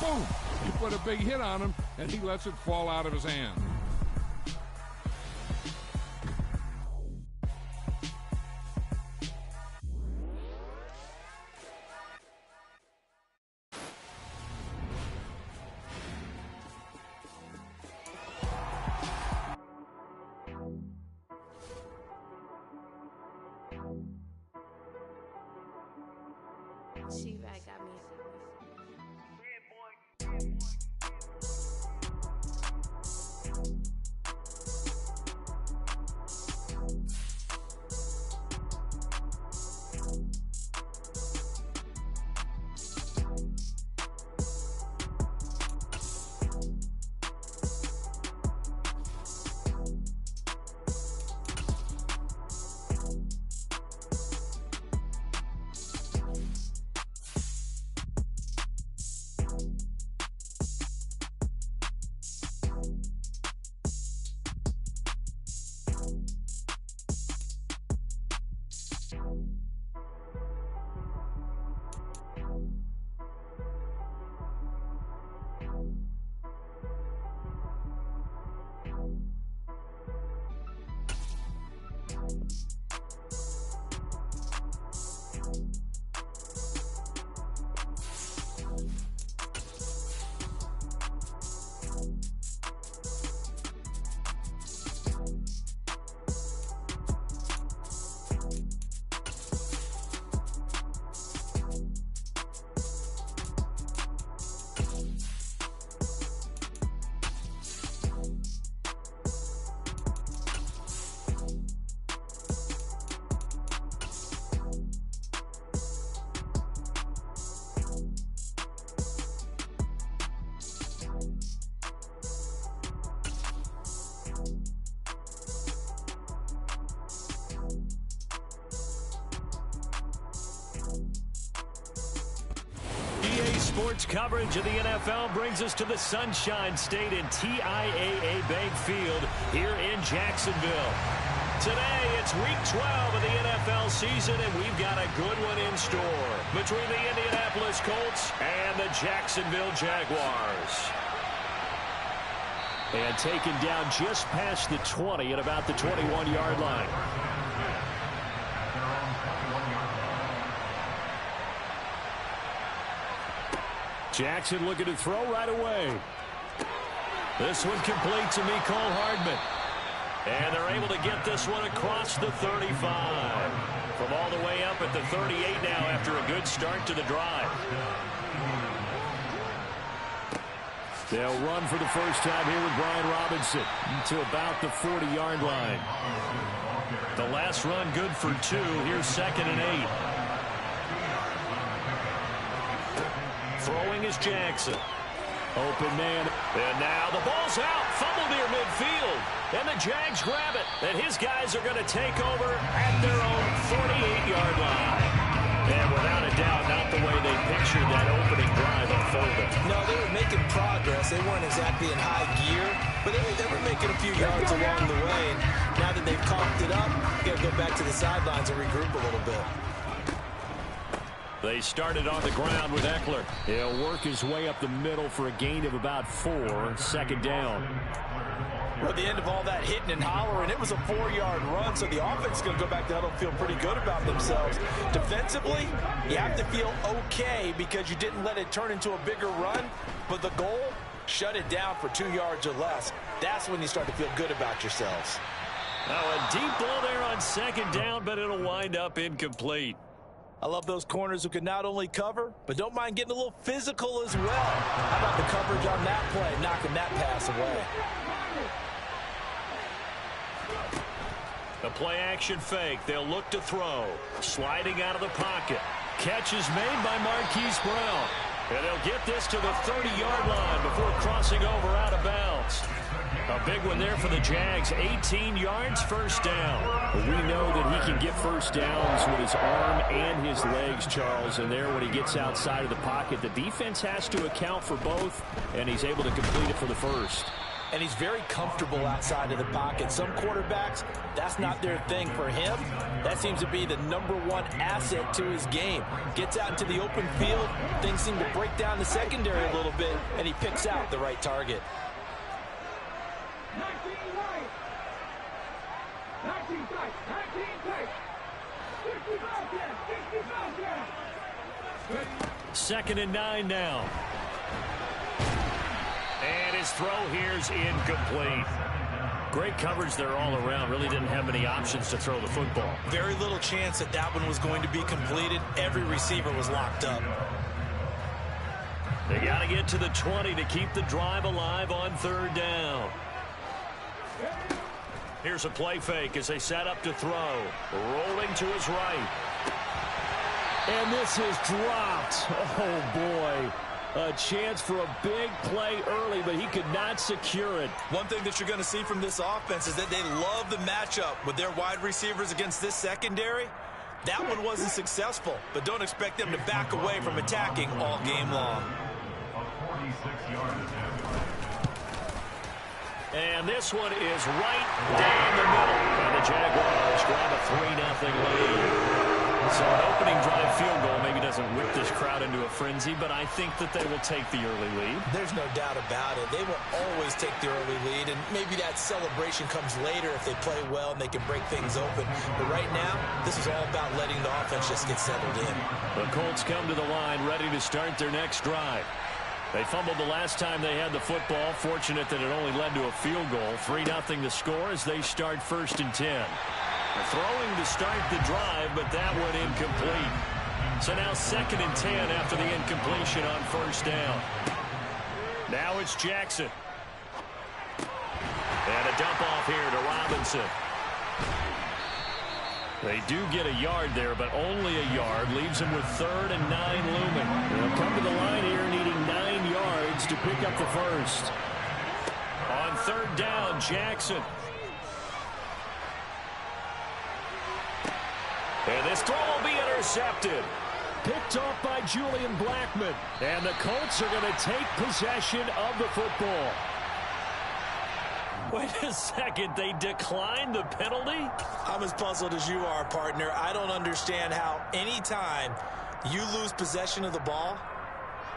boom! You put a big hit on him, and he lets it fall out of his hand. She-Rag got me. Sports coverage of the NFL brings us to the Sunshine State in TIAA Bank Field here in Jacksonville. Today, it's week 12 of the NFL season, and we've got a good one in store between the Indianapolis Colts and the Jacksonville Jaguars. And taken down just past the 20 at about the 21-yard line. Jackson looking to throw right away. This one complete to Mecole Hardman. And they're able to get this one across the 35. From all the way up at the 38 now after a good start to the drive. They'll run for the first time here with Brian Robinson to about the 40-yard line. The last run good for 2. Here's 2nd and 8. Throwing is Jackson. Open man. And now the ball's out. Fumble near midfield. And the Jags grab it. And his guys are going to take over at their own 48-yard line. And without a doubt, not the way they pictured that opening drive unfolding. No, they were making progress. They weren't exactly in high gear, but they were making a few yards along the way. And now that they've coughed it up, got to go back to the sidelines and regroup a little bit. They started on the ground with Eckler. He'll work his way up the middle for a gain of about 4. 2nd down. Well, at the end of all that hitting and hollering, it was a 4-yard run, so the offense is going to go back to huddle and feel pretty good about themselves. Defensively, you have to feel okay because you didn't let it turn into a bigger run, but the goal, shut it down for 2 yards or less. That's when you start to feel good about yourselves. Now a deep ball there on 2nd down, but it'll wind up incomplete. I love those corners who can not only cover, but don't mind getting a little physical as well. How about the coverage on that play, knocking that pass away? The play-action fake. They'll look to throw. Sliding out of the pocket. Catch is made by Marquise Brown. And they'll get this to the 30-yard line before crossing over out of bounds. A big one there for the Jags. 18 yards, 1st down. We know that he can get first downs with his arm and his legs, Charles. And there, when he gets outside of the pocket, the defense has to account for both, and he's able to complete it for the first. and he's very comfortable outside of the pocket. Some quarterbacks, that's not their thing. For him, that seems to be the #1 asset to his game. Gets out into the open field, things seem to break down the secondary a little bit, and he picks out the right target. Second and 9 now. And his throw here's incomplete. Great coverage there all around. Really didn't have many options to throw the football. Very little chance that that one was going to be completed. Every receiver was locked up. They got to get to the 20 to keep the drive alive on 3rd down. Here's a play fake as they set up to throw. Rolling to his right. And this is dropped. Oh, boy. A chance for a big play early, but he could not secure it. One thing that you're going to see from this offense is that they love the matchup with their wide receivers against this secondary. That one wasn't successful, but don't expect them to back away from attacking all game long. And this one is right down the middle. And the Jaguars grab a 3-0 lead. So an opening drive field goal maybe doesn't whip this crowd into a frenzy, but I think that they will take the early lead. There's no doubt about it. They will always take the early lead, and maybe that celebration comes later if they play well and they can break things open. But right now, this is all about letting the offense just get settled in. The Colts come to the line ready to start their next drive. They fumbled the last time they had the football. Fortunate that it only led to a field goal. 3-0 the score as they start 1st and 10. Throwing to start the drive, but that one incomplete. So now 2nd and 10 after the incompletion on 1st down. Now it's Jackson. And a dump off here to Robinson. They do get a yard there, but only a yard. Leaves them with 3rd and 9 looming. They'll come to the line here needing 9 yards to pick up the first. On 3rd down, Jackson. And this throw will be intercepted. Picked off by Julian Blackmon. And the Colts are going to take possession of the football. Wait a second. They declined the penalty? I'm as puzzled as you are, partner. I don't understand how anytime you lose possession of the ball,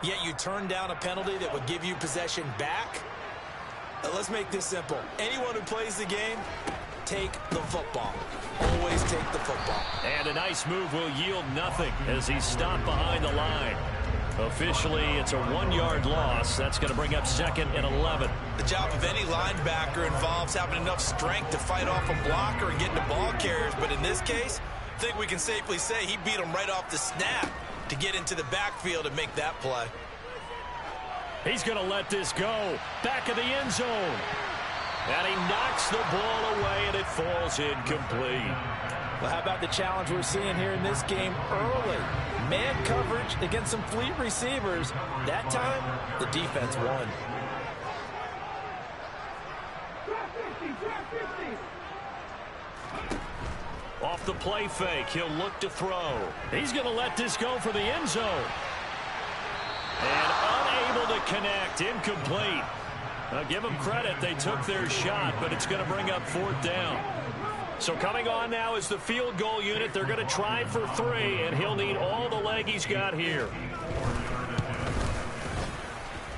yet you turn down a penalty that would give you possession back. Let's make this simple. Anyone who plays the game, take the football. Always take the football. And a nice move will yield nothing as he's stopped behind the line. Officially, it's a 1-yard loss. That's going to bring up 2nd and 11. The job of any linebacker involves having enough strength to fight off a blocker and get into ball carriers. But in this case, I think we can safely say he beat him right off the snap to get into the backfield and make that play. He's going to let this go. Back of the end zone. And he knocks the ball away, and it falls incomplete. Well, how about the challenge we're seeing here in this game early? Man coverage against some fleet receivers. That time, the defense won. Off the play fake, he'll look to throw. He's going to let this go for the end zone. And unable to connect, incomplete. Now give them credit, they took their shot, but it's going to bring up 4th down. So coming on now is the field goal unit. They're going to try for 3, and he'll need all the leg he's got here.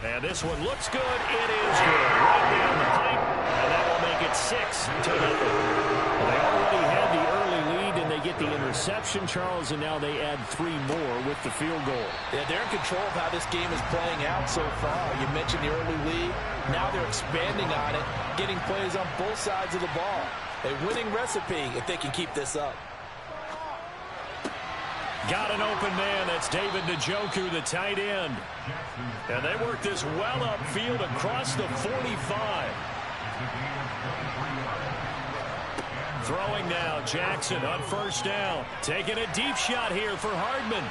And this one looks good. It is good. Right down the pipe, and that will make it 6-0. They already had the early lead, and they get the interception, Charles, and now they add 3 more with the field goal. Yeah, they're in control of how this game is playing out so far. You mentioned the early lead. Now they're expanding on it, getting plays on both sides of the ball. A winning recipe if they can keep this up. Got an open man. That's David Njoku, the tight end. And they work this well upfield across the 45. Throwing now, Jackson on 1st down. Taking a deep shot here for Hardman.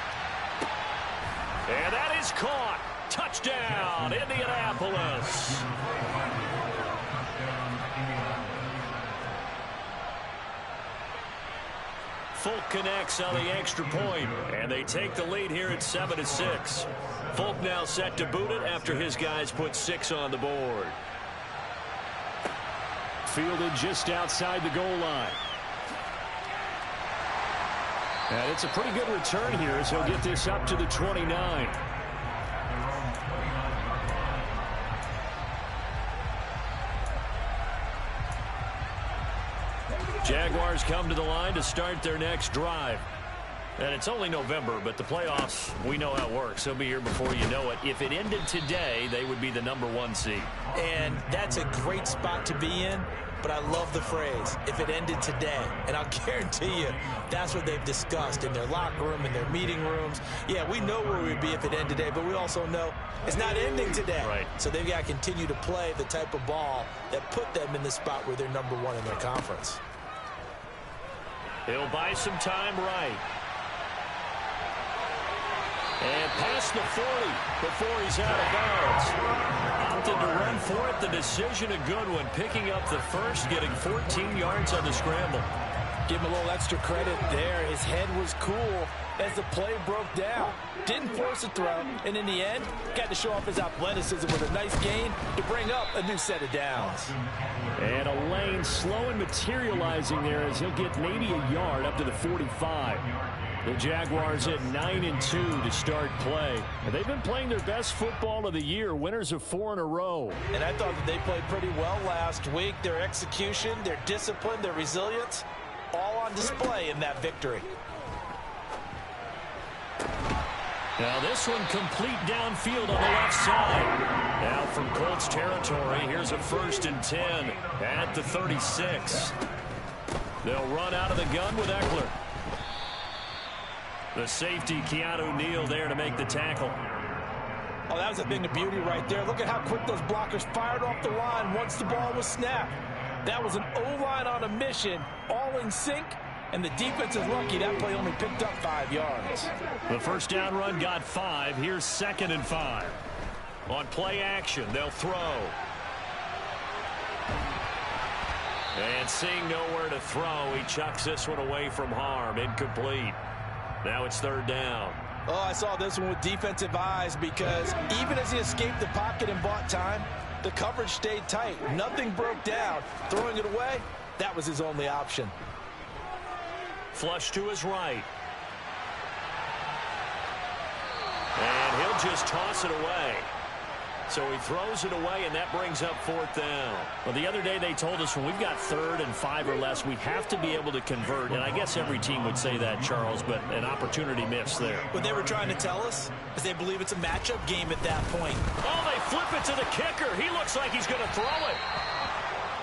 And that is caught. Touchdown, Indianapolis. Folk connects on the extra point, and they take the lead here at 7-6. Folk now set to boot it after his guys put 6 on the board. fielded just outside the goal line. And it's a pretty good return here as he'll get this up to the 29. Jaguars come to the line to start their next drive. And it's only November, but the playoffs, we know how it works. They'll be here before you know it. If it ended today, they would be the #1 seed. And that's a great spot to be in, but I love the phrase, if it ended today. And I'll guarantee you, that's what they've discussed in their locker room, in their meeting rooms. Yeah, we know where we'd be if it ended today, but we also know it's not ending today. Right. So they've got to continue to play the type of ball that put them in the spot where they're #1 in their conference. He'll buy some time right. And past the 40 before he's out of bounds. Opted to run for it. The decision a good one. Picking up the first, getting 14 yards on the scramble. Give him a little extra credit there. His head was cool as the play broke down. Didn't force a throw, and in the end, got to show off his athleticism with a nice gain to bring up a new set of downs. And a lane slow and materializing there as he'll get maybe a yard up to the 45. The Jaguars at 9-2 to start play. And they've been playing their best football of the year, winners of 4 in a row. And I thought that they played pretty well last week. Their execution, their discipline, their resilience, all on display in that victory. Now this one complete downfield on the left side. Now from Colts territory, here's a 1st and 10 at the 36. They'll run out of the gun with Eckler. The safety, Keanu Neal, there to make the tackle. Oh, that was a thing of beauty right there. Look at how quick those blockers fired off the line once the ball was snapped. That was an O-line on a mission, all in sync, and the defense is lucky that play only picked up 5 yards. The first down run got 5. Here's 2nd and 5. On play action, they'll throw. And seeing nowhere to throw, he chucks this one away from harm. Incomplete. Now it's 3rd down. Oh, I saw this one with defensive eyes because even as he escaped the pocket and bought time, the coverage stayed tight. Nothing broke down. Throwing it away, that was his only option. Flush to his right. And he'll just toss it away. So he throws it away, and that brings up 4th down. Well, the other day they told us when we've got 3rd and 5 or less, we have to be able to convert. And I guess every team would say that, Charles, but an opportunity missed there. What they were trying to tell us is they believe it's a matchup game at that point. Oh, they flip it to the kicker. He looks like he's going to throw it.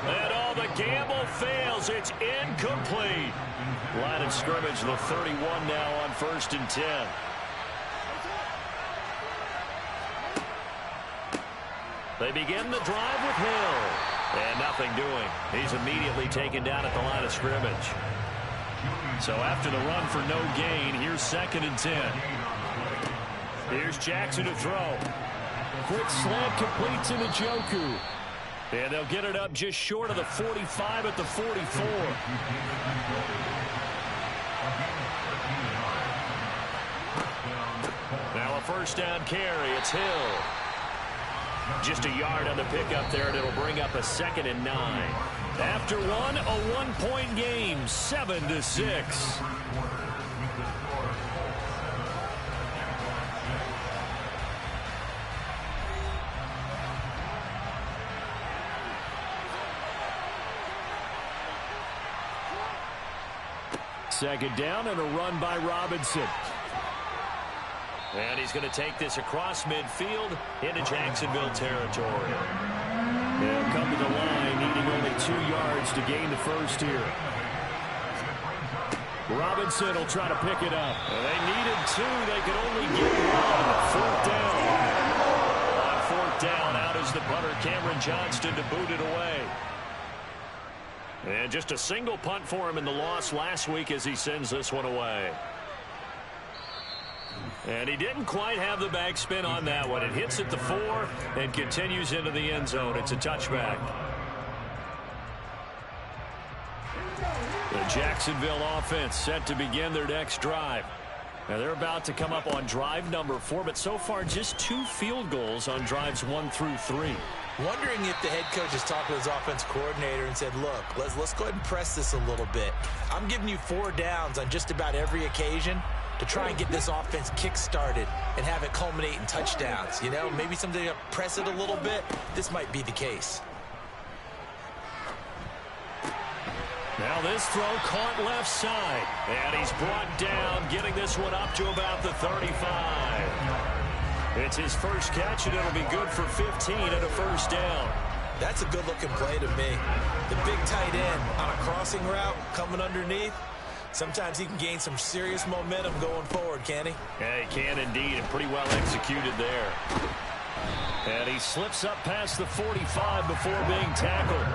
And the gamble fails. It's incomplete. Line of scrimmage, the 31 now on 1st and 10. They begin the drive with Hill. And nothing doing. He's immediately taken down at the line of scrimmage. So after the run for no gain, here's 2nd and 10. Here's Jackson to throw. Quick slant complete to Njoku. And they'll get it up just short of the 45 at the 44. Now a 1st down carry. It's Hill. Just a yard on the pickup there, and it'll bring up a 2nd and 9. After one, a 1-point game, 7-6. Second down and a run by Robinson. And he's going to take this across midfield into Jacksonville territory. They'll come to the line, needing only 2 yards to gain the first here. Robinson will try to pick it up. Well, they needed 2. They could only get 1. 4th down. On 4th down, out is the punter, Cameron Johnston, to boot it away. And just a single punt for him in the loss last week as he sends this one away. And he didn't quite have the backspin on that one. It hits at the 4 and continues into the end zone. It's a touchback. The Jacksonville offense set to begin their next drive. Now they're about to come up on drive number 4, but so far just 2 field goals on drives 1 through 3. Wondering if the head coach has talked to his offense coordinator and said, look, let's go ahead and press this a little bit. I'm giving you 4 downs on just about every occasion to try and get this offense kick-started and have it culminate in touchdowns. You know, maybe something to press it a little bit. This might be the case. Now this throw caught left side. And he's brought down, getting this one up to about the 35. It's his first catch, and it'll be good for 15 and a first down. That's a good-looking play to me. The big tight end on a crossing route coming underneath. Sometimes he can gain some serious momentum going forward, can he? Yeah, he can indeed, and pretty well executed there. And he slips up past the 45 before being tackled.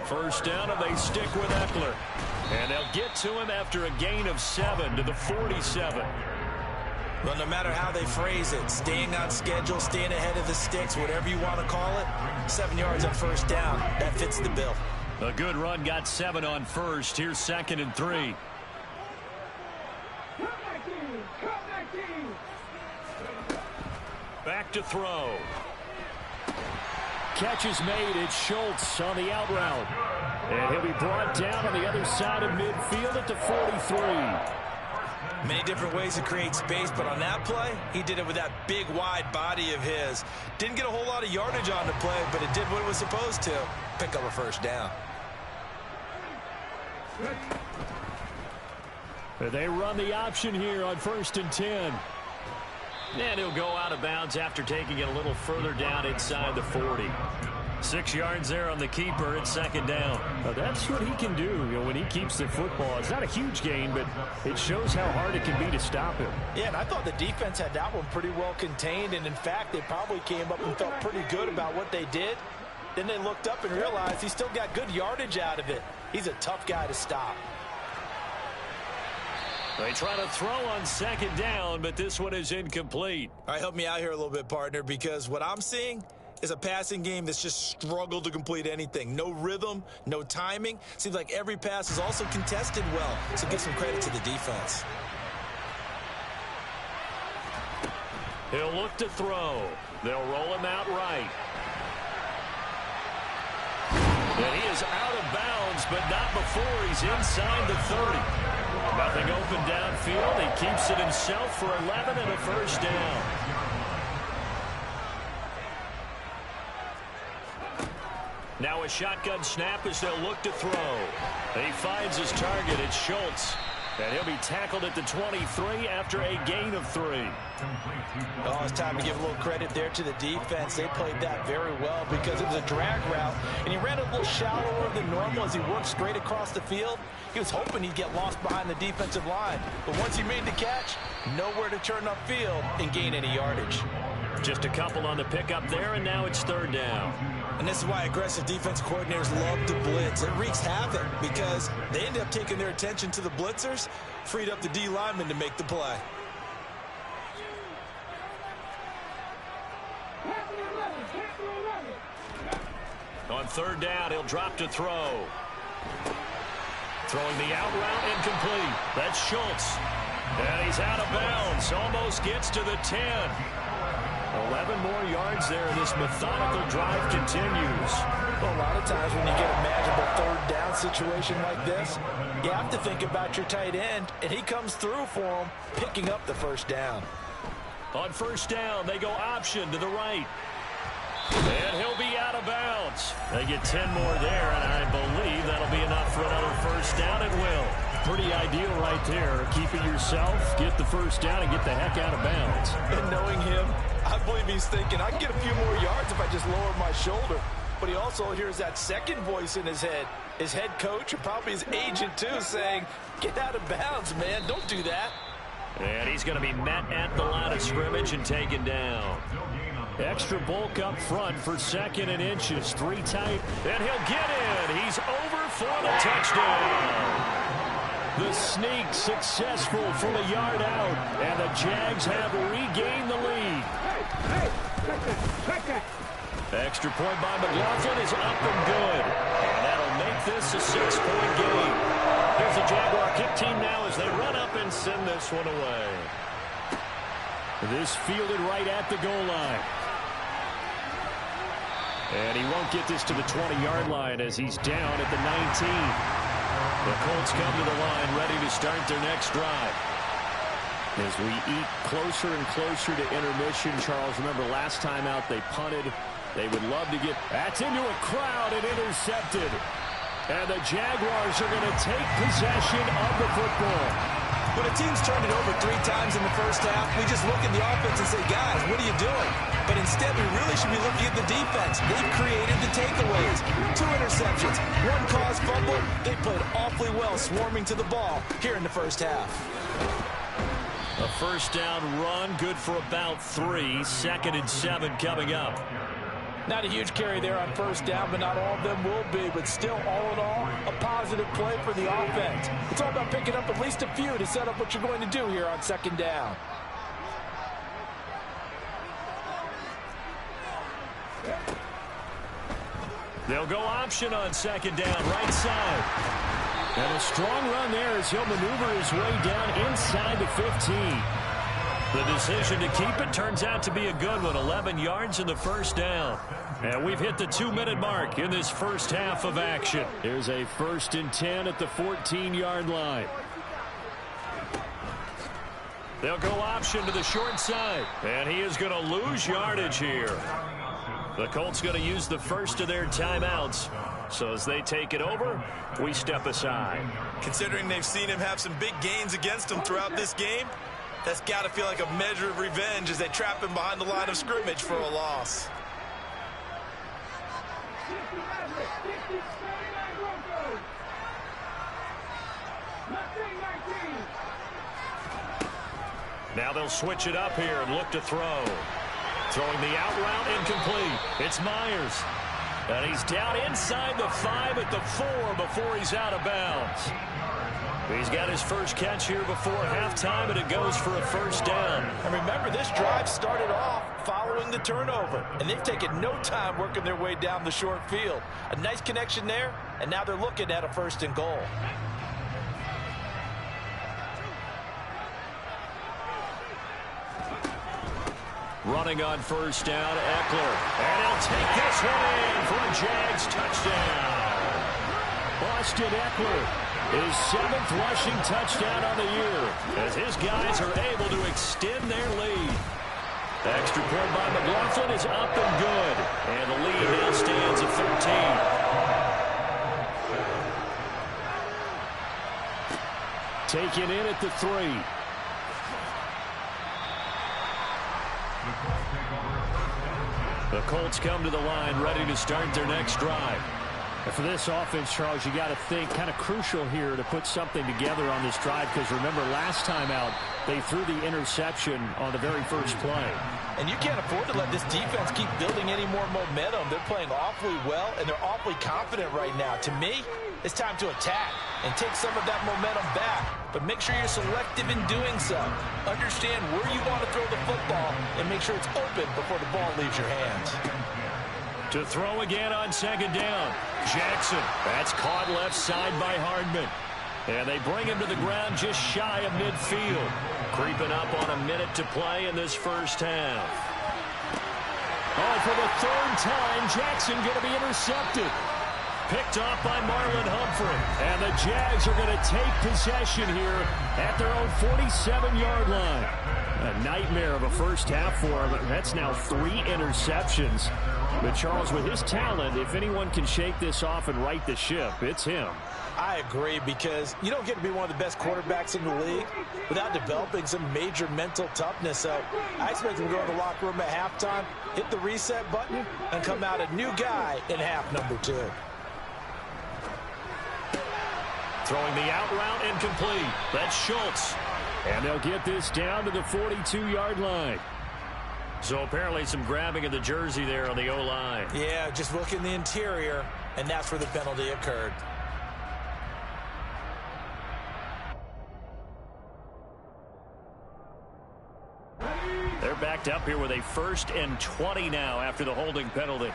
First down, and they stick with Eckler. And they'll get to him after a gain of 7 to the 47. Well, no matter how they phrase it, staying on schedule, staying ahead of the sticks, whatever you want to call it, 7 yards on first down, that fits the bill. A good run, got 7 on first. Here's 2nd and 3. Back to throw. Catch is made. It's Schultz on the out route. And he'll be brought down on the other side of midfield at the 43. Many different ways to create space, but on that play, he did it with that big, wide body of his. Didn't get a whole lot of yardage on the play, but it did what it was supposed to. Pick up a first down. They run the option here on 1st and 10. And he'll go out of bounds after taking it a little further down inside the 40. 6 yards there on the keeper. It's 2nd down. Now that's what he can do, when he keeps the football. It's not a huge gain, but it shows how hard it can be to stop him. Yeah, and I thought the defense had that one pretty well contained, and in fact, they probably came up and felt pretty good about what they did. Then they looked up and realized he still got good yardage out of it. He's a tough guy to stop. They try to throw on 2nd down, but this one is incomplete. All right, help me out here a little bit, partner, because what I'm seeing is a passing game that's just struggled to complete anything. No rhythm, no timing. Seems like every pass is also contested well, so give some credit to the defense. He'll look to throw. They'll roll him out right. And he is out of bounds, but not before he's inside the 30. Nothing open downfield. He keeps it himself for 11 and a first down. Now a shotgun snap as they'll look to throw. He finds his target. It's Schultz. And he'll be tackled at the 23 after a gain of 3. Oh, it's time to give a little credit there to the defense. They played that very well because it was a drag route, and he ran a little shallower than normal as he worked straight across the field. He was hoping he'd get lost behind the defensive line, but once he made the catch, nowhere to turn upfield and gain any yardage. Just a couple on the pickup there, and now it's 3rd down. And this is why aggressive defense coordinators love to blitz. It wreaks havoc because they end up taking their attention to the blitzers, freed up the D lineman to make the play. On 3rd down, he'll drop to throw. Throwing the out route incomplete. That's Schultz. And he's out of bounds. Almost gets to the 10. 11 more yards there. This methodical drive continues. Well, a lot of times when you get a manageable 3rd down situation like this, you have to think about your tight end, and he comes through for him, picking up the first down. On 1st down, they go option to the right. And he'll be out of bounds. They get 10 more there, and I believe that'll be enough for another first down. It will. Pretty ideal right there. Keep it yourself, get the first down, and get the heck out of bounds. And knowing him, I believe he's thinking, I can get a few more yards if I just lower my shoulder. But he also hears that second voice in his head, his head coach and probably his agent too, saying, get out of bounds, man. Don't do that. And he's going to be met at the line of scrimmage and taken down. Extra bulk up front for 2nd and inches. 3 tight, and he'll get in. He's over for the touchdown. The sneak successful from a yard out, and the Jags have regained the lead. Extra point by McLaughlin is up and good, and that'll make this a 6-point game. Here's the Jaguar kick team now as they run up and send this one away. This fielded right at the goal line. And he won't get this to the 20-yard line as he's down at the 19. The Colts come to the line ready to start their next drive. As we eat closer and closer to intermission, Charles, remember last time out they punted. They would love to get that's into a crowd and intercepted. And the Jaguars are going to take possession of the football. When a team's turned it over 3 times in the first half, we just look at the offense and say, guys, what are you doing? But instead, we really should be looking at the defense. They've created the takeaways. 2 interceptions, 1 caused fumble. They played awfully well swarming to the ball here in the first half. A first down run, good for about 3. 2nd and 7 coming up. Not a huge carry there on first down, but not all of them will be. But still, all in all, a positive play for the offense. It's all about picking up at least a few to set up what you're going to do here on 2nd down. They'll go option on 2nd down, right side. And a strong run there as he'll maneuver his way down inside the 15. The decision to keep it turns out to be a good one. 11 yards in the first down. And we've hit the 2-minute mark in this first half of action. Here's a 1st and 10 at the 14-yard line. They'll go option to the short side. And he is going to lose yardage here. The Colts going to use the first of their timeouts. So as they take it over, we step aside. Considering they've seen him have some big gains against them throughout this game, that's got to feel like a measure of revenge as they trap him behind the line of scrimmage for a loss. Now they'll switch it up here and look to throw. Throwing the out route incomplete. It's Myers. And he's down inside the 5 at the 4 before he's out of bounds. He's got his first catch here before halftime, and it goes for a first down. And remember, this drive started off following the turnover, and they've taken no time working their way down the short field. A nice connection there, and now they're looking at a 1st and goal. Running on first down, Eckler. And he'll take this one in for a Jags touchdown. Austin Eckler, his 7th rushing touchdown on the year, as his guys are able to extend their lead. The extra point by McLaughlin is up and good. And the lead now stands at 13. Taken in at the 3. The Colts come to the line ready to start their next drive. And for this offense, Charles, you got to think kind of crucial here to put something together on this drive, because remember last time out they threw the interception on the very first play. And you can't afford to let this defense keep building any more momentum. They're playing awfully well, and they're awfully confident right now. To me, it's time to attack and take some of that momentum back. But make sure you're selective in doing so. Understand where you want to throw the football and make sure it's open before the ball leaves your hands. To throw again on 2nd down. Jackson. That's caught left side by Hardman. And they bring him to the ground just shy of midfield. Creeping up on a minute to play in this first half. Oh, for the 3rd time, Jackson going to be intercepted. Picked off by Marlon Humphrey. And the Jags are going to take possession here at their own 47-yard line. A nightmare of a first half for him. That's now 3 interceptions. But Charles, with his talent, if anyone can shake this off and right the ship, it's him. I agree, because you don't get to be one of the best quarterbacks in the league without developing some major mental toughness. So I expect him to go in the locker room at halftime, hit the reset button, and come out a new guy in half number 2. Throwing the out route incomplete. That's Schultz. And they'll get this down to the 42-yard line. So apparently some grabbing of the jersey there on the O-line. Yeah, just look in the interior, and that's where the penalty occurred. They're backed up here with a 1st and 20 now after the holding penalty.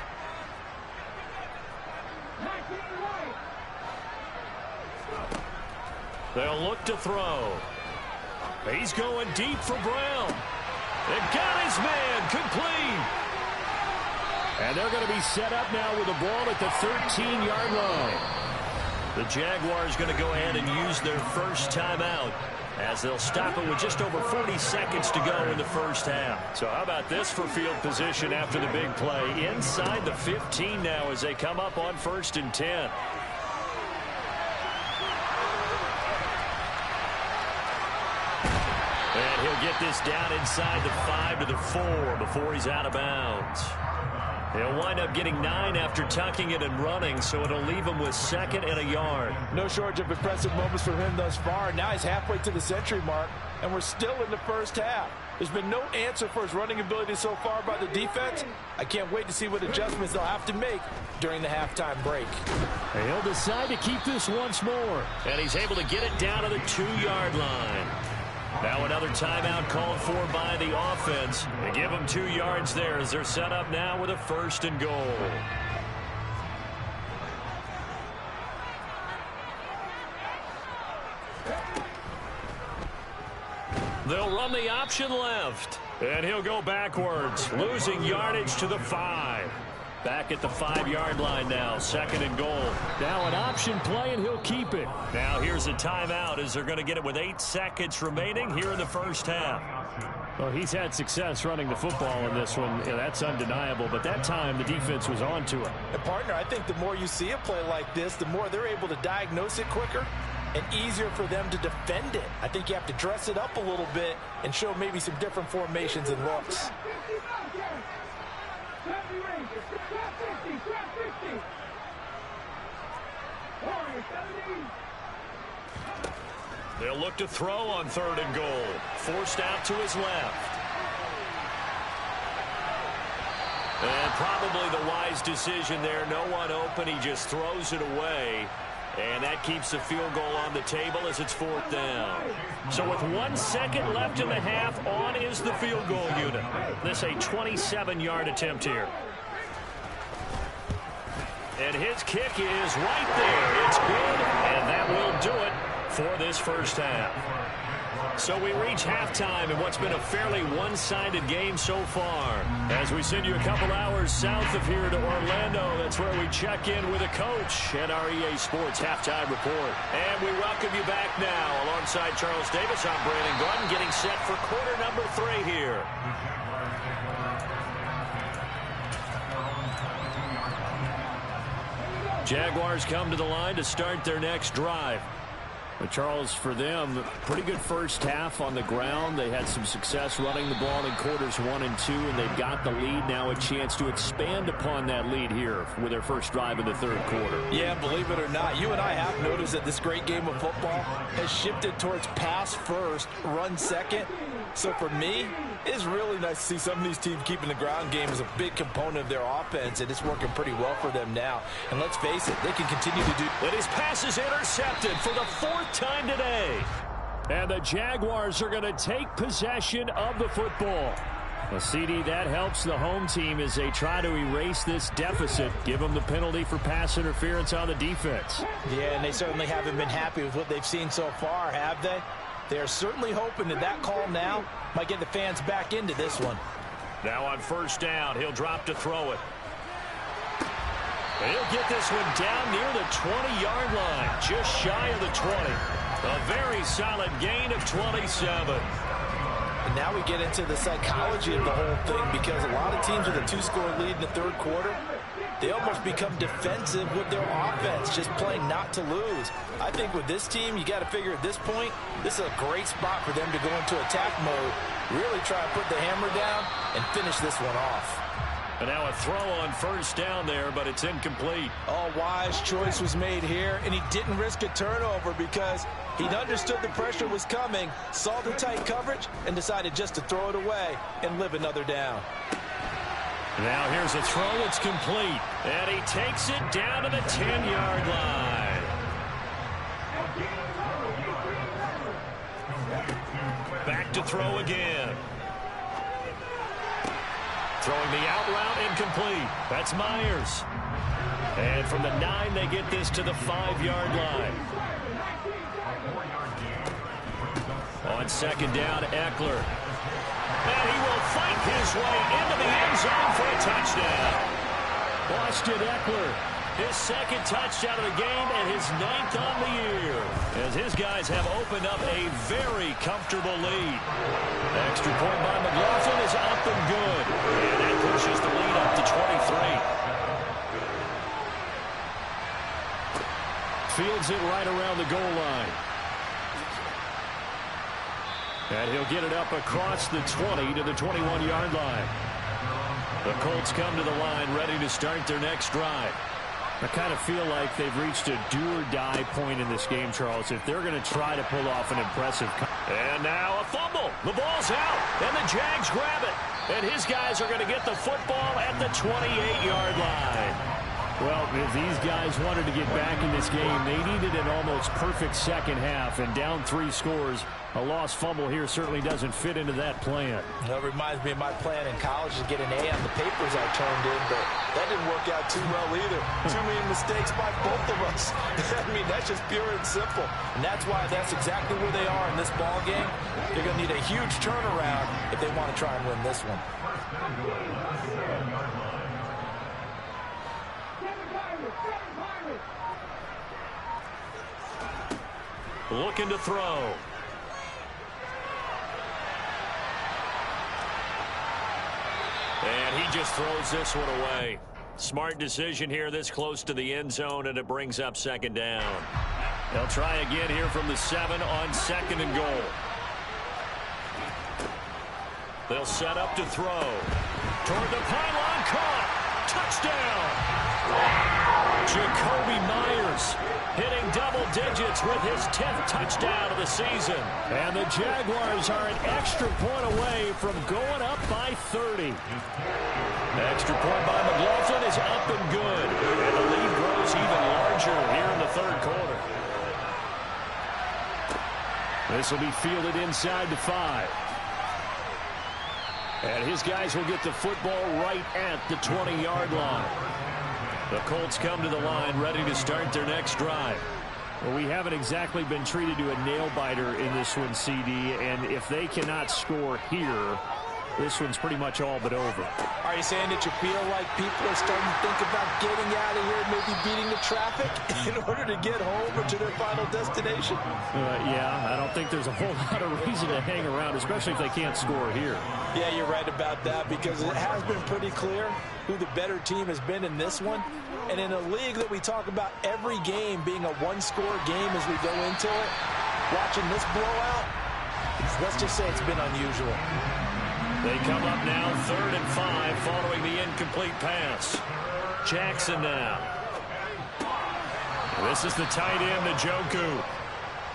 They'll look to throw. He's going deep for Brown. It got his man complete. And they're going to be set up now with the ball at the 13-yard line. The Jaguars going to go ahead and use their first timeout as they'll stop it with just over 40 seconds to go in the first half. So how about this for field position after the big play? Inside the 15 now as they come up on 1st and 10. And he'll get this down inside the 5 to the 4 before he's out of bounds. He'll wind up getting 9 after tucking it and running, so it'll leave him with 2nd and a yard. No shortage of impressive moments for him thus far. Now he's halfway to the century mark, and we're still in the first half. There's been no answer for his running ability so far by the defense. I can't wait to see what adjustments they'll have to make during the halftime break. And he'll decide to keep this once more. And he's able to get it down to the 2-yard line. Now another timeout called for by the offense. They give them 2 yards there as they're set up now with a 1st and goal. They'll run the option left. And he'll go backwards, losing yardage to the 5. Back at the 5-yard line now, 2nd and goal. Now an option play, and he'll keep it. Now here's a timeout as they're going to get it with 8 seconds remaining here in the first half. Well, he's had success running the football in this one. Yeah, that's undeniable, but that time the defense was on to it. And partner, I think the more you see a play like this, the more they're able to diagnose it quicker and easier for them to defend it. I think you have to dress it up a little bit and show maybe some different formations and looks. They'll look to throw on 3rd and goal. Forced out to his left. And probably the wise decision there. No one open. He just throws it away. And that keeps the field goal on the table as it's 4th down. So with 1 second left in the half, on is the field goal unit. This a 27-yard attempt here. And his kick is right there. It's good, and that will do it for this first half. So we reach halftime in what's been a fairly one-sided game so far. As we send you a couple hours south of here to Orlando, that's where we check in with a coach at our EA Sports Halftime Report. And we welcome you back now. Alongside Charles Davis, I'm Brandon Gordon, getting set for quarter number 3 here. Jaguars come to the line to start their next drive. But Charles, for them, pretty good first half on the ground. They had some success running the ball in quarters 1 and 2, and they've got the lead now, a chance to expand upon that lead here with their first drive in the 3rd quarter. Yeah, believe it or not, you and I have noticed that this great game of football has shifted towards pass first, run second. So for me, it's really nice to see some of these teams keeping the ground game as a big component of their offense, and it's working pretty well for them now. And let's face it, they can continue to do. And his pass is intercepted for the 4th time today. And the Jaguars are going to take possession of the football. Well, CD, that helps the home team as they try to erase this deficit, give them the penalty for pass interference on the defense. Yeah, and they certainly haven't been happy with what they've seen so far, have they? They're certainly hoping that that call now might get the fans back into this one. Now on 1st down, he'll drop to throw it. He'll get this one down near the 20-yard line, just shy of the 20. A very solid gain of 27. And now we get into the psychology of the whole thing, because a lot of teams with a 2-score lead in the 3rd quarter, they almost become defensive with their offense, just playing not to lose. I think with this team, you got to figure at this point, this is a great spot for them to go into attack mode, really try and put the hammer down and finish this one off. And now a throw on 1st down there, but it's incomplete. Oh, wise choice was made here, and he didn't risk a turnover because he understood the pressure was coming, saw the tight coverage, and decided just to throw it away and live another down. Now here's a throw. It's complete. And he takes it down to the 10-yard line. Back to throw again. Throwing the out route, incomplete. That's Myers. And from the 9, they get this to the 5-yard line. On 2nd down, Eckler. And he will fight his way into the end zone for a touchdown. Austin Eckler, his second touchdown of the game and his 9th on the year, as his guys have opened up a very comfortable lead. Extra point by McLaughlin is up and good. And that pushes the lead up to 23. Fields it right around the goal line. And he'll get it up across the 20 to the 21-yard line. The Colts come to the line ready to start their next drive. I kind of feel like they've reached a do-or-die point in this game, Charles, if they're going to try to pull off an impressive... And now a fumble. The ball's out, and the Jags grab it. And his guys are going to get the football at the 28-yard line. Well, if these guys wanted to get back in this game, they needed an almost perfect second half, and down 3 scores. A lost fumble here certainly doesn't fit into that plan. That reminds me of my plan in college to get an A on the papers I turned in, but that didn't work out too well either. Too many mistakes by both of us. I mean, that's just pure and simple. And that's why that's exactly where they are in this ball game. They're going to need a huge turnaround if they want to try and win this one. Looking to throw. And he just throws this one away. Smart decision here this close to the end zone, and it brings up second down. They'll try again here from the 7 on 2nd and goal. They'll set up to throw. Toward the pylon, caught. Touchdown. Jacoby Myers hitting double digits with his 10th touchdown of the season. And the Jaguars are an extra point away from going up by 30. Extra point by McLaughlin is up and good. And the lead grows even larger here in the 3rd quarter. This will be fielded inside the 5. And his guys will get the football right at the 20-yard line. The Colts come to the line ready to start their next drive. Well, we haven't exactly been treated to a nail-biter in this one, CD, and if they cannot score here, this one's pretty much all but over. Are you saying that you feel like people are starting to think about getting out of here, maybe beating the traffic in order to get home or to their final destination? Yeah, I don't think there's a whole lot of reason to hang around, especially if they can't score here. Yeah, you're right about that, because it has been pretty clear who the better team has been in this one. And in a league that we talk about every game being a one-score game as we go into it, watching this blowout, let's just say it's been unusual. They come up now 3rd and 5 following the incomplete pass. Jackson now. This is the tight end, Njoku.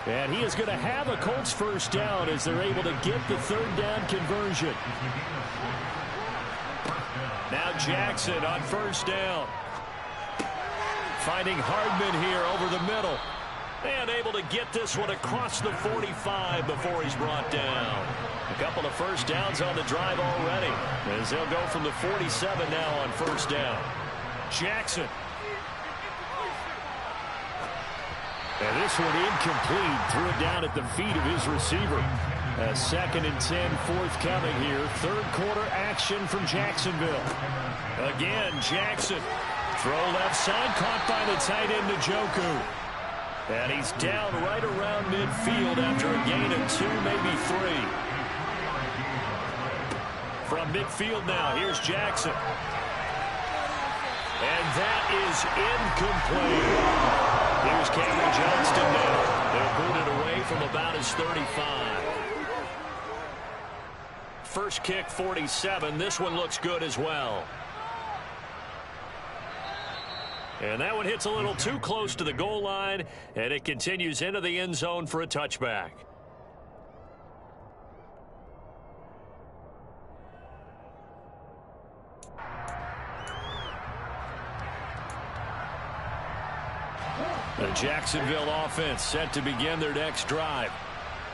And he is going to have a Colts first down as they're able to get the 3rd down conversion. Now Jackson on 1st down. Finding Hardman here over the middle. And able to get this one across the 45 before he's brought down. A couple of first downs on the drive already, as they'll go from the 47 now on 1st down. Jackson. And this one incomplete. Threw it down at the feet of his receiver. 2nd and 10 forthcoming here. 3rd quarter action from Jacksonville. Again, Jackson. Throw left side, caught by the tight end, Njoku. And he's down right around midfield after a gain of 2, maybe 3. From midfield now, here's Jackson. And that is incomplete. Here's Cameron Johnston now. They'll boot it away from about his 35. First kick, 47. This one looks good as well. And that one hits a little too close to the goal line, and it continues into the end zone for a touchback. The Jacksonville offense set to begin their next drive.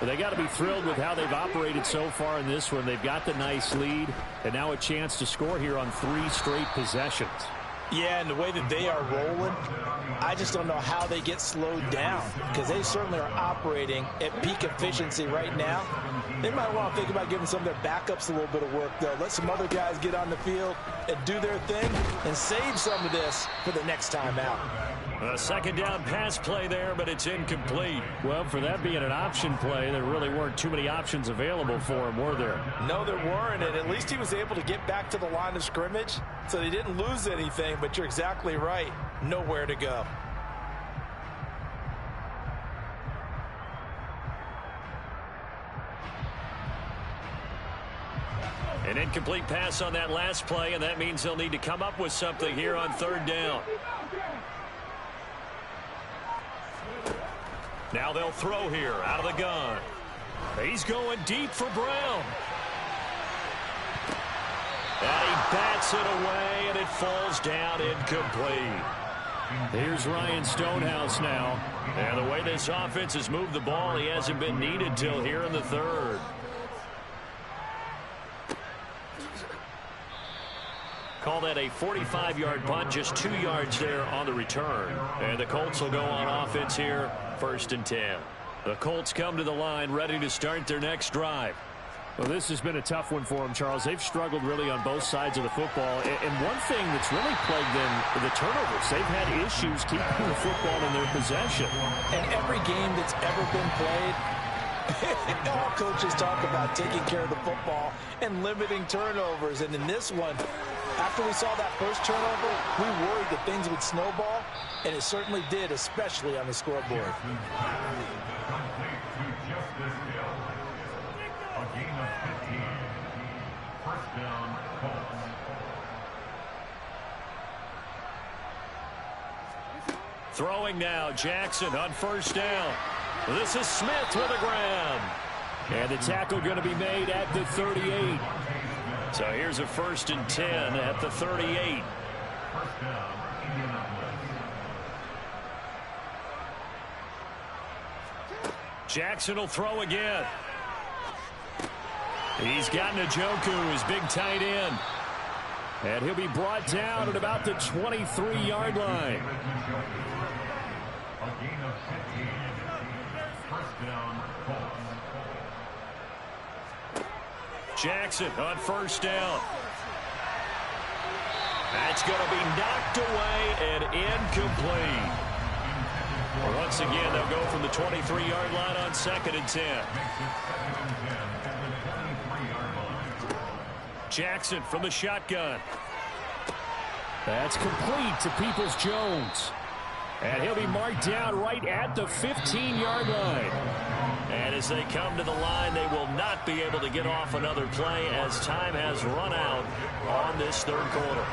Well, they got to be thrilled with how they've operated so far in this one. They've got the nice lead, and now a chance to score here on 3 straight possessions. Yeah, and the way that they are rolling, I just don't know how they get slowed down, because they certainly are operating at peak efficiency right now. They might want to think about giving some of their backups a little bit of work, though. Let some other guys get on the field and do their thing and save some of this for the next time out. A second down pass play there, but it's incomplete. Well, for that being an option play, there really weren't too many options available for him, were there? No, there weren't, and at least he was able to get back to the line of scrimmage, so they didn't lose anything, but you're exactly right. Nowhere to go. An incomplete pass on that last play, and that means they'll need to come up with something here on third down. Now they'll throw here out of the gun. He's going deep for Brown. And he bats it away, and it falls down incomplete. Here's Ryan Stonehouse now. And the way this offense has moved the ball, he hasn't been needed till here in the third. Call that a 45-yard punt, just 2 yards there on the return. And the Colts will go on offense here, 1st and 10. The Colts come to the line, ready to start their next drive. Well, this has been a tough one for them, Charles. They've struggled really on both sides of the football. And one thing that's really plagued them, the turnovers. They've had issues keeping the football in their possession. And every game that's ever been played, all coaches talk about taking care of the football and limiting turnovers. And in this one, after we saw that first turnover, we worried that things would snowball, and it certainly did, especially on the scoreboard. Throwing now, Jackson on 1st down. This is Smith with a grab. And the tackle going to be made at the 38. So here's a 1st and 10 at the 38. Jackson will throw again. He's got Njoku, his big tight end. And he'll be brought down at about the 23-yard line. Jackson on 1st down. That's going to be knocked away and incomplete. Once again, they'll go from the 23-yard line on 2nd and 10. Jackson from the shotgun. That's complete to Peoples-Jones. And he'll be marked down right at the 15-yard line. And as they come to the line, they will not be able to get off another play as time has run out on this third quarter.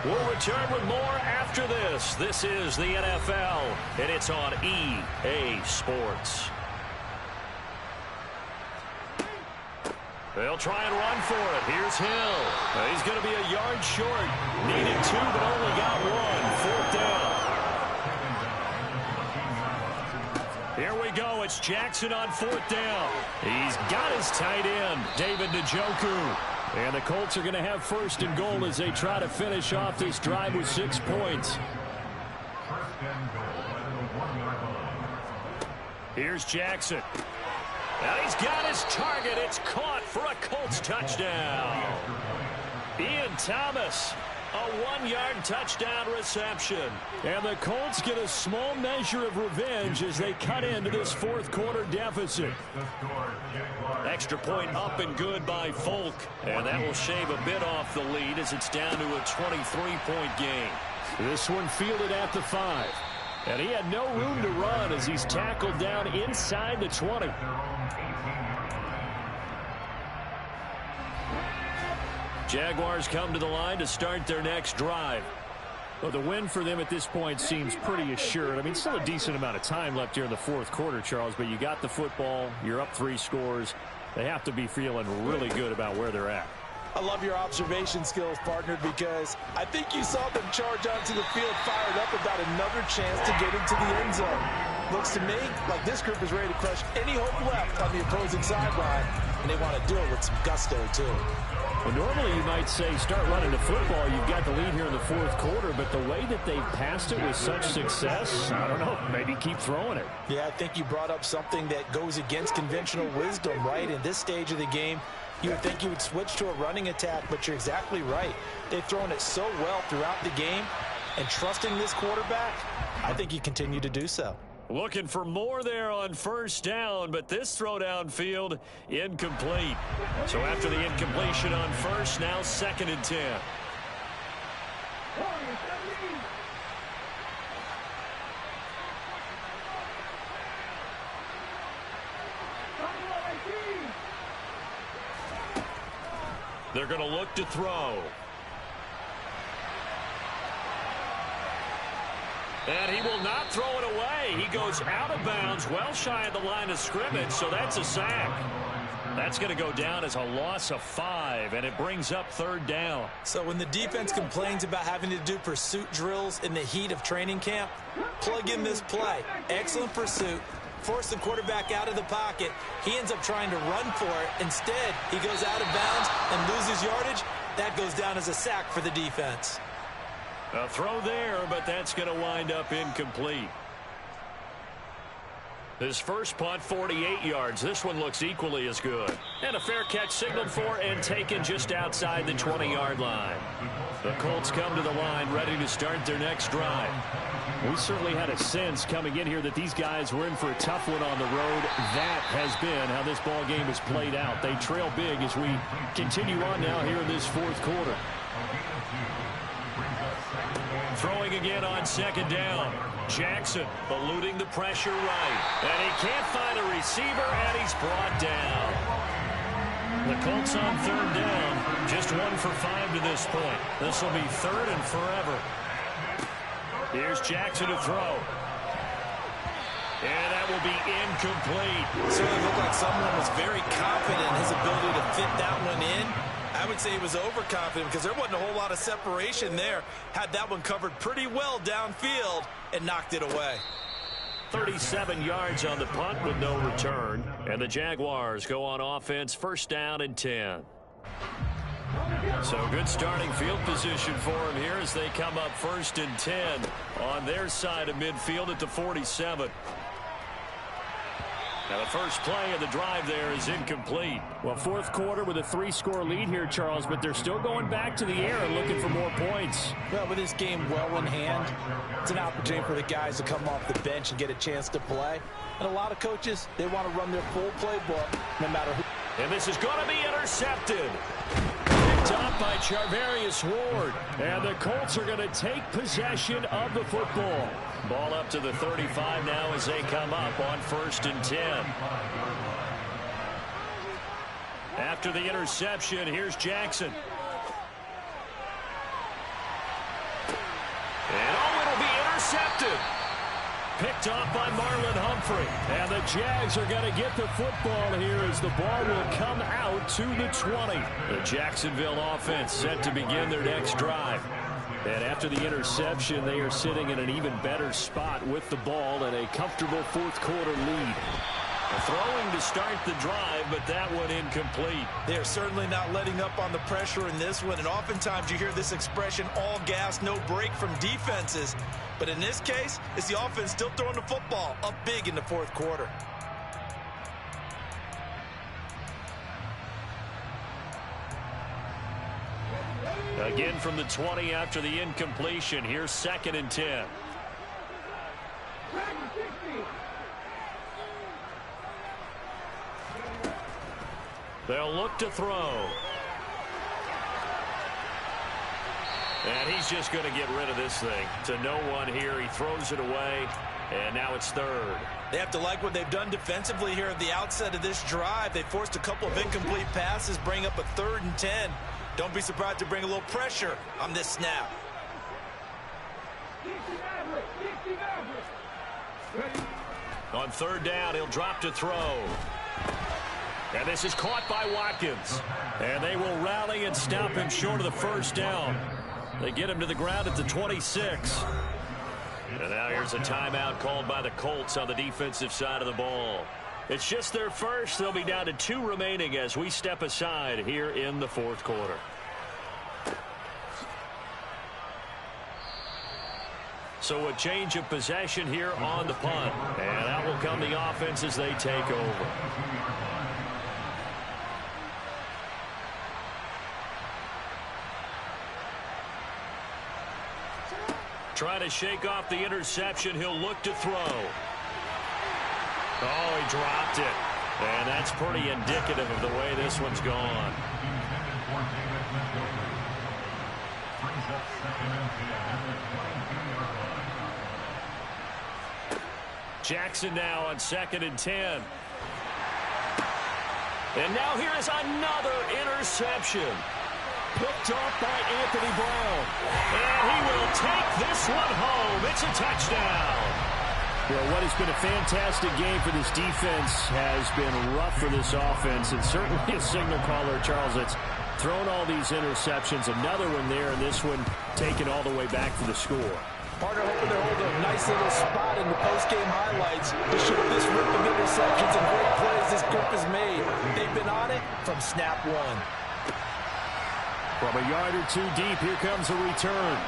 We'll return with more after this. This is the NFL, and it's on EA Sports. They'll try and run for it. Here's Hill. He's going to be a yard short. Needed 2, but only got 1. 4th down. Here we go. It's Jackson on 4th down. He's got his tight end, David Njoku. And the Colts are going to have 1st and goal as they try to finish off this drive with 6 points. Here's Jackson. Now he's got his target. It's caught for a Colts touchdown. Ian Thomas, a 1-yard touchdown reception. And the Colts get a small measure of revenge as they cut into this 4th quarter deficit. Extra point up and good by Folk. And that will shave a bit off the lead as it's down to a 23-point game. This one fielded at the 5. And he had no room to run as he's tackled down inside the 20. Jaguars come to the line to start their next drive. Well, the win for them at this point seems pretty assured. I mean, still a decent amount of time left here in the 4th quarter, Charles, but you got the football, you're up 3 scores. They have to be feeling really good about where they're at. I love your observation skills, partner, because I think you saw them charge onto the field, fired up about another chance to get into the end zone. Looks to me like this group is ready to crush any hope left on the opposing sideline, and they want to do it with some gusto, too. And normally you might say start running the football. You've got the lead here in the fourth quarter, but the way that they've passed it with such success, I don't know, maybe keep throwing it. Yeah, I think you brought up something that goes against conventional wisdom, right? In this stage of the game, you would think you would switch to a running attack, but you're exactly right. They've thrown it so well throughout the game, and trusting this quarterback, I think you continue to do so. Looking for more there on first down, but this throw downfield incomplete. So after the incompletion on first, now 2nd and 10. They're going to look to throw. And he will not throw it away. He goes out of bounds, well shy of the line of scrimmage, so that's a sack. That's going to go down as a loss of 5, and it brings up 3rd down. So when the defense complains about having to do pursuit drills in the heat of training camp, plug in this play. Excellent pursuit. Force the quarterback out of the pocket. He ends up trying to run for it. Instead, he goes out of bounds and loses yardage. That goes down as a sack for the defense. A throw there, but that's going to wind up incomplete. His first punt, 48 yards. This one looks equally as good. And a fair catch signaled for and taken just outside the 20-yard line. The Colts come to the line, ready to start their next drive. We certainly had a sense coming in here that these guys were in for a tough one on the road. That has been how this ball game has played out. They trail big as we continue on now here in this fourth quarter. Throwing again on 2nd down. Jackson eluding the pressure right. And he can't find a receiver, and he's brought down. The Colts on 3rd down. Just 1 for 5 to this point. This will be 3rd and forever. Here's Jackson to throw. And that will be incomplete. It certainly looked like someone was very confident in his ability to fit that one in. I would say he was overconfident because there wasn't a whole lot of separation there. Had that one covered pretty well downfield and knocked it away. 37 yards on the punt with no return. And the Jaguars go on offense, 1st down and 10. So good starting field position for him here as they come up 1st and 10 on their side of midfield at the 47. Now the first play of the drive there is incomplete. Well, fourth quarter with a 3-score lead here, Charles, but they're still going back to the air and looking for more points. Well, with this game well in hand, it's an opportunity for the guys to come off the bench and get a chance to play. And a lot of coaches, they want to run their full playbook no matter who. And this is going to be intercepted. Picked up by Charvarius Ward. And the Colts are going to take possession of the football. Ball up to the 35 now as they come up on 1st and 10. After the interception, here's Jackson. And it'll be intercepted. Picked off by Marlon Humphrey. And the Jags are going to get the football here as the ball will come out to the 20. The Jacksonville offense set to begin their next drive. And after the interception, they are sitting in an even better spot with the ball and a comfortable fourth quarter lead. Throwing to start the drive, but that one incomplete. They're certainly not letting up on the pressure in this one, and oftentimes you hear this expression, all gas, no break from defenses. But in this case, it's the offense still throwing the football up big in the fourth quarter. Again from the 20 after the incompletion. Here's 2nd and 10. They'll look to throw. And he's just going to get rid of this thing to no one here. He throws it away, and now it's 3rd. They have to like what they've done defensively here at the outset of this drive. They forced a couple of incomplete passes, bring up a 3rd and 10. Don't be surprised to bring a little pressure on this snap. On 3rd down, he'll drop to throw. And this is caught by Watkins. And they will rally and stop him short of the 1st down. They get him to the ground at the 26. And now here's a timeout called by the Colts on the defensive side of the ball. It's just their first. They'll be down to 2 remaining as we step aside here in the fourth quarter. So a change of possession here on the punt. And out will come the offense as they take over. Trying to shake off the interception. He'll look to throw. Oh, he dropped it. And that's pretty indicative of the way this one's gone. Jackson now on 2nd and 10. And now here is another interception. Picked off by Anthony Brown. And he will take this one home. It's a touchdown. Well, what has been a fantastic game for this defense has been rough for this offense, and certainly a signal caller, Charles, that's thrown all these interceptions. Another one there, and this one taken all the way back for the score. Partner hoping to hold a nice little spot in the post-game highlights to show this rip of interceptions and great plays this group has made. They've been on it from snap one. From a yard or 2 deep, here comes a return.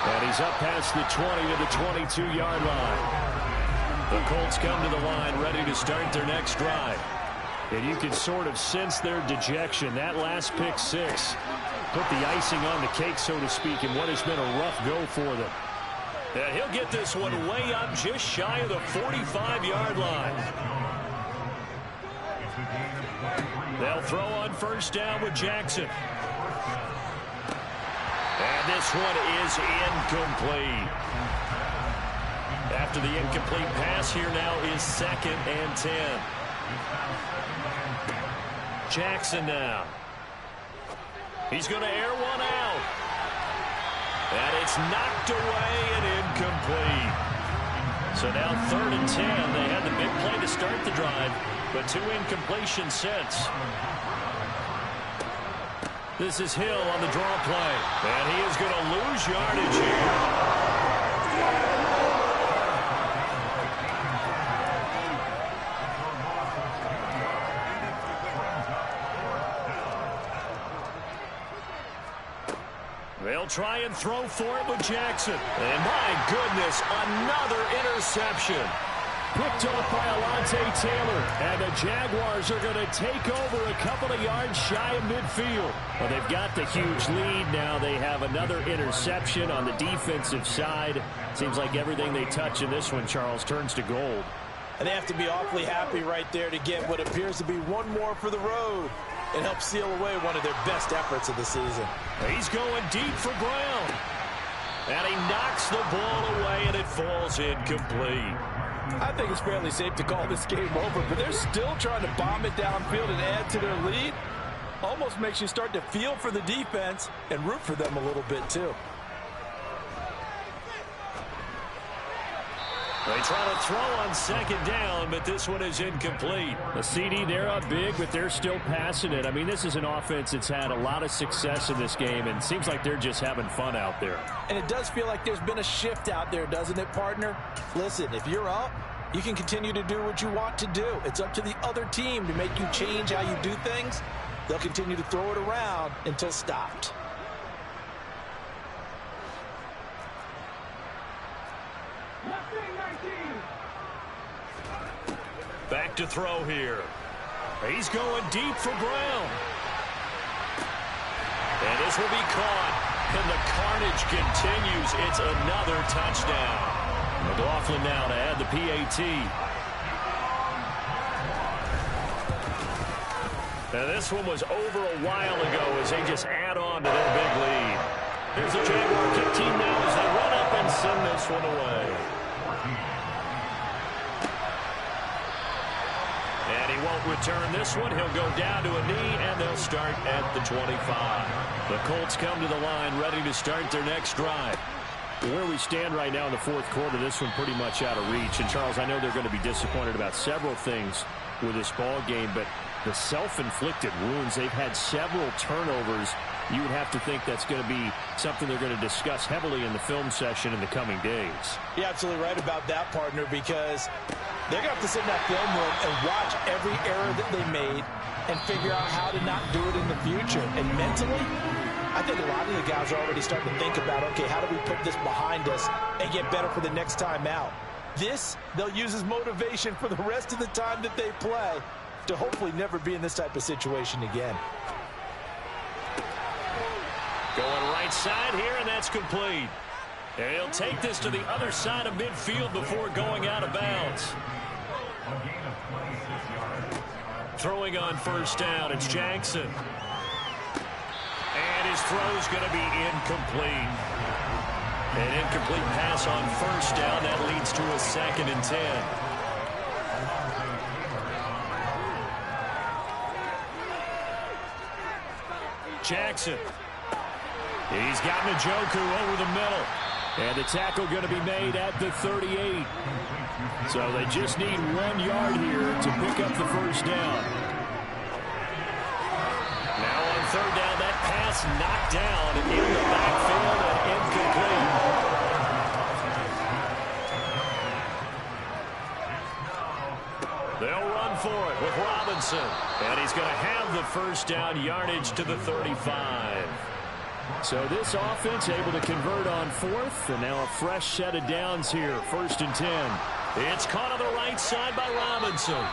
And he's up past the 20 to the 22-yard line. The Colts come to the line ready to start their next drive. And you can sort of sense their dejection. That last pick 6 put the icing on the cake, so to speak, in what has been a rough go for them. And he'll get this one way up just shy of the 45-yard line. They'll throw on first down with Jackson. And this one is incomplete. After the incomplete pass, here now is 2nd and 10. Jackson now. He's going to air one out. And it's knocked away and incomplete. So now 3rd and 10. They had the big play to start the drive, but 2 incompletions since. This is Hill on the draw play. And he is going to lose yardage here. They'll try and throw for it with Jackson. And my goodness, another interception. Picked off by Alontae Taylor. And the Jaguars are going to take over a couple of yards shy of midfield. Well, they've got the huge lead now. They have another interception on the defensive side. Seems like everything they touch in this one, Charles, turns to gold. And they have to be awfully happy right there to get what appears to be one more for the road and help seal away one of their best efforts of the season. He's going deep for Brown. And he knocks the ball away, and it falls incomplete. I think it's fairly safe to call this game over, but they're still trying to bomb it downfield and add to their lead. Almost makes you start to feel for the defense and root for them a little bit, too. They try to throw on 2nd down, but this one is incomplete. The CD, they're up big, but they're still passing it. I mean, this is an offense that's had a lot of success in this game, and it seems like they're just having fun out there. And it does feel like there's been a shift out there, doesn't it, partner? Listen, if you're up, you can continue to do what you want to do. It's up to the other team to make you change how you do things. They'll continue to throw it around until stopped. Back to throw here. He's going deep for Brown. And this will be caught. And the carnage continues. It's another touchdown. McLaughlin now to add the PAT. Now this one was over a while ago as they just add on to their big lead. Here's the Jaguar kick team now as they run up and send this one away. And he won't return this one. He'll go down to a knee, and they'll start at the 25. The Colts come to the line ready to start their next drive. Where we stand right now in the fourth quarter, this one pretty much out of reach. And, Charles, I know they're going to be disappointed about several things with this ball game, but the self-inflicted wounds, they've had several turnovers. You would have to think that's going to be something they're going to discuss heavily in the film session in the coming days. You're absolutely right about that, partner, because They're going to have to sit in that film room and watch every error that they made and figure out how to not do it in the future. And mentally, I think a lot of the guys are already starting to think about, okay, how do we put this behind us and get better for the next time out? This, they'll use as motivation for the rest of the time that they play to hopefully never be in this type of situation again. Going right side here, and that's complete. And he'll take this to the other side of midfield before going out of bounds. Throwing on first down, it's Jackson. And his throw's going to be incomplete. An incomplete pass on first down. That leads to a 2nd and 10. Jackson. He's got Njoku over the middle. And the tackle going to be made at the 38. So they just need 1 yard here to pick up the first down. Now on third down, that pass knocked down in the backfield and incomplete. They'll run for it with Robinson. And he's going to have the first down yardage to the 35. So this offense able to convert on 4th, and now a fresh set of downs here, 1st and 10. It's caught on the right side by Robinson.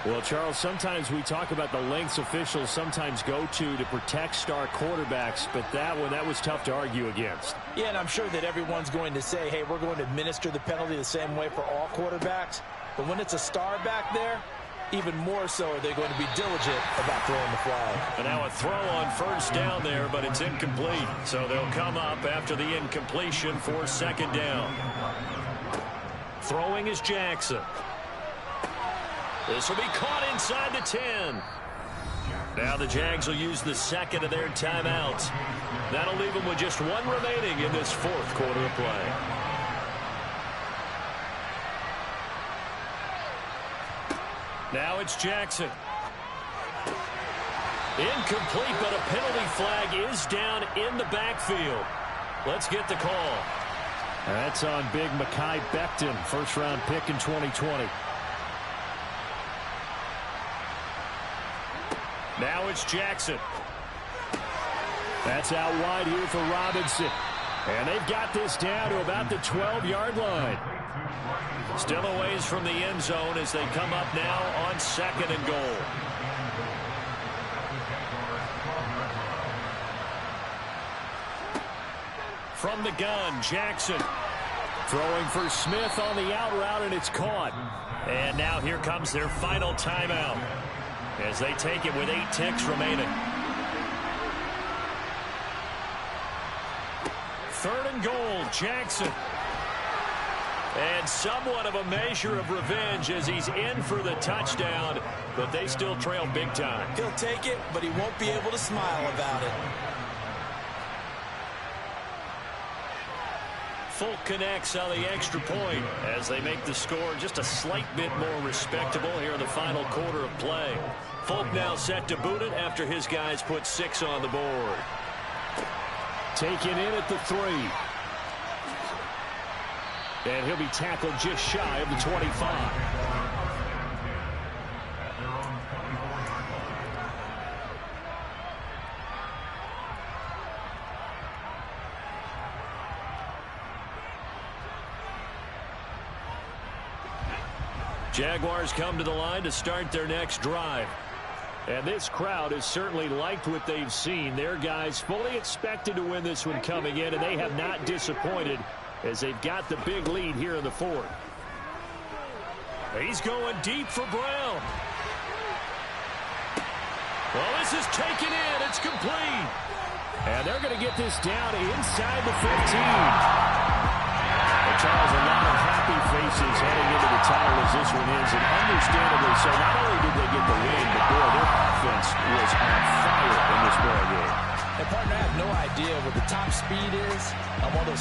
Well, Charles, sometimes we talk about the lengths officials sometimes go to protect star quarterbacks, but that one, that was tough to argue against. Yeah, and I'm sure that everyone's going to say, hey, we're going to administer the penalty the same way for all quarterbacks. But when it's a star back there, even more so are they going to be diligent about throwing the flag. And now a throw on first down there, but it's incomplete. So they'll come up after the incompletion for 2nd down. Throwing is Jackson. This will be caught inside the 10. Now the Jags will use the 2nd of their timeouts. That'll leave them with just 1 remaining in this 4th quarter of play. Now it's Jackson. Incomplete, but a penalty flag is down in the backfield. Let's get the call. That's on big Mekhi Becton, 1st-round pick in 2020. Now it's Jackson. That's out wide here for Robinson. And they've got this down to about the 12-yard line. Still a ways from the end zone as they come up now on 2nd and goal. From the gun, Jackson. Throwing for Smith on the out route, and it's caught. And now here comes their final timeout as they take it with 8 ticks remaining. 3rd and goal, Jackson. And somewhat of a measure of revenge as he's in for the touchdown, but they still trail big time. He'll take it, but he won't be able to smile about it. Folk connects on the extra point as they make the score just a slight bit more respectable here in the final quarter of play. Folk now set to boot it after his guys put 6 on the board. Taken in at the 3. And he'll be tackled just shy of the 25. Jaguars come to the line to start their next drive. And this crowd has certainly liked what they've seen. Their guys fully expected to win this one coming in, and they have not disappointed as they've got the big lead here in the 4th. He's going deep for Brown. Well, this is taken in. It's complete. And they're going to get this down inside the 15. And Charles, a lot of happy faces heading into the title as this one is, and understandably so. Not only did they get the win, but boy, their offense was on fire in this ball game. And partner, I have no idea what the top speed is on one of those